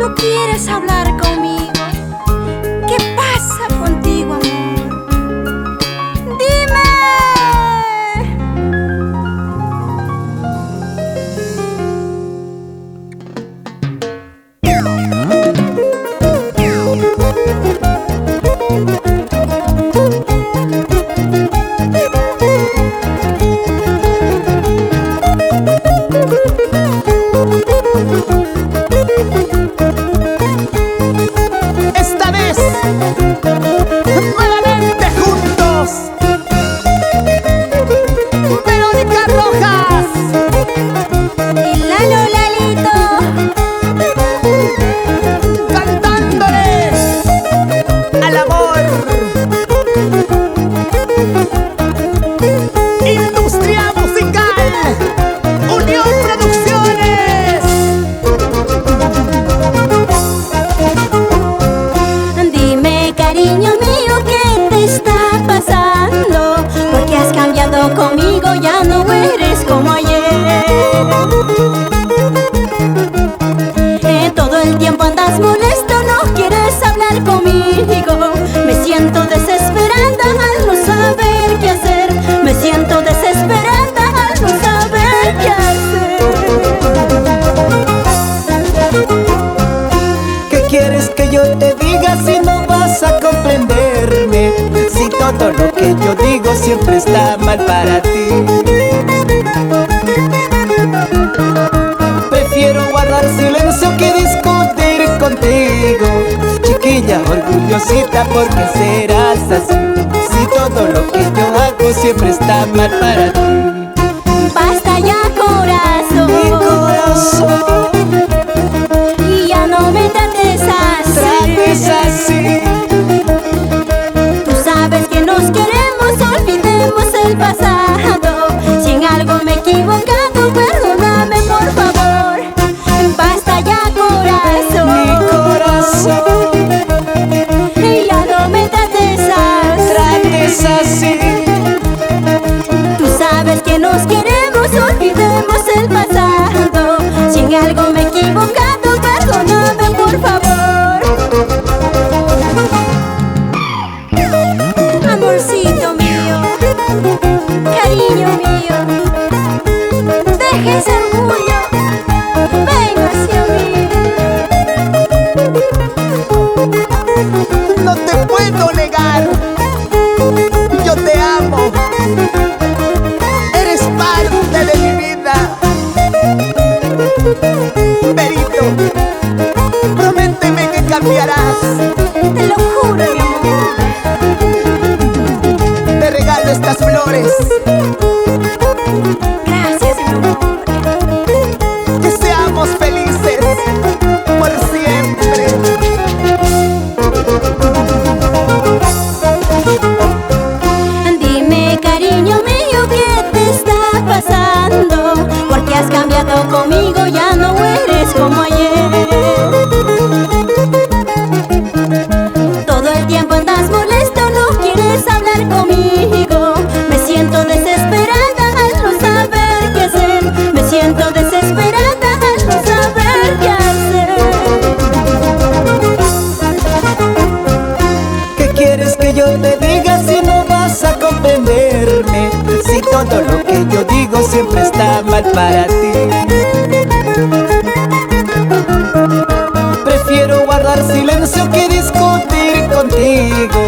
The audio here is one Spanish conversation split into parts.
no quieres hablar conmigo. ¿Qué pasa contigo, amor? ¡Dime! Esta vez, nuevamente juntos, Verónica Rojas Y Lalo Lalito, cantándoles al amor. Industria musical, Unión Producciones. dime, cariño mío, ¿qué te está pasando? Porque has cambiado conmigo, ya no eres como ayer. Todo el tiempo andas molesto, no quieres hablar conmigo. Me siento desesperada al no saber qué hacer. Me siento desesperada al no saber qué hacer. ¿Qué quieres que yo te diga si no vas a comprenderme? Si todo lo que yo digo siempre está mal para ti. Prefiero guardar silencio que discutir contigo. Chiquilla orgullosita, ¿por qué serás así? Si todo lo que yo hago siempre está mal para ti. Basta ya, Mi corazón, corazón, y ya no me trates trates así. así. Tú sabes que nos queremos, olvidemos el pasado. Si en algo me he equivocado, perdóname por favor. Basta ya, Mi corazón, corazón, y ya no me trates trates así. así. Tú sabes que nos queremos, olvidemos el pasado. Si en algo me he equivocado, perdóname por favor. Amorcito mío, cariño mío, deja ese orgullo, ven hacia mí. No te puedo negar, yo te amo. Eres parte de mi vida. Perito, prométeme que cambiarás. Te lo juro, mi amor. Te regalo estas flores. Gracias, mi amor. Que seamos felices por siempre. Dime, cariño mío, ¿qué te está pasando? Porque has cambiado conmigo, ya no eres como ayer. Todo el tiempo andas molesto, no quieres hablar conmigo. Me siento desesperada al no saber qué hacer. Me siento desesperada al no saber qué hacer. ¿Qué quieres que yo te diga si no vas a comprenderme? Si todo lo que yo digo siempre está mal para ti. Prefiero guardar silencio que discutir contigo.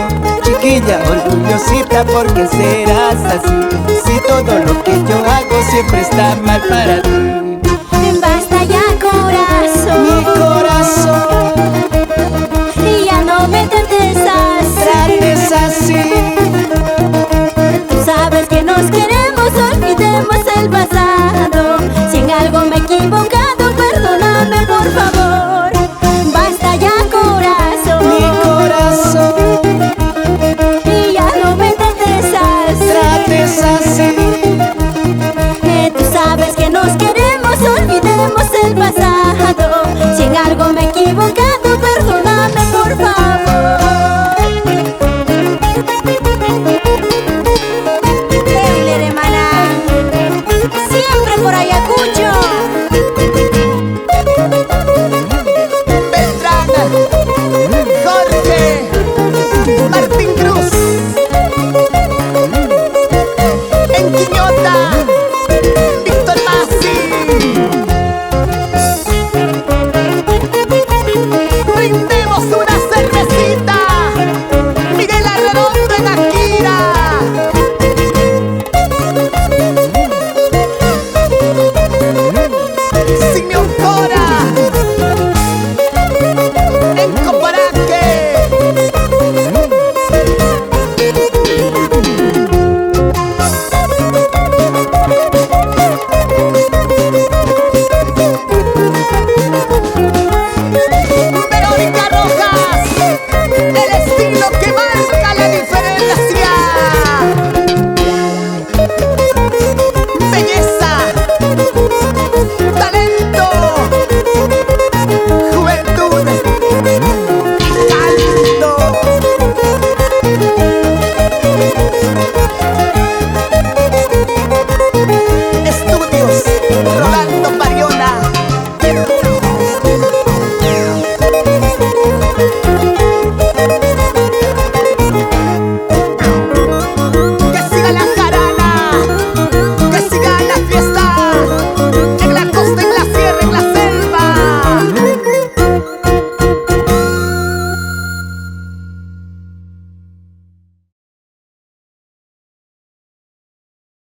Chiquilla orgullosita, ¿por qué serás así? Si todo lo que yo hago siempre está mal para ti.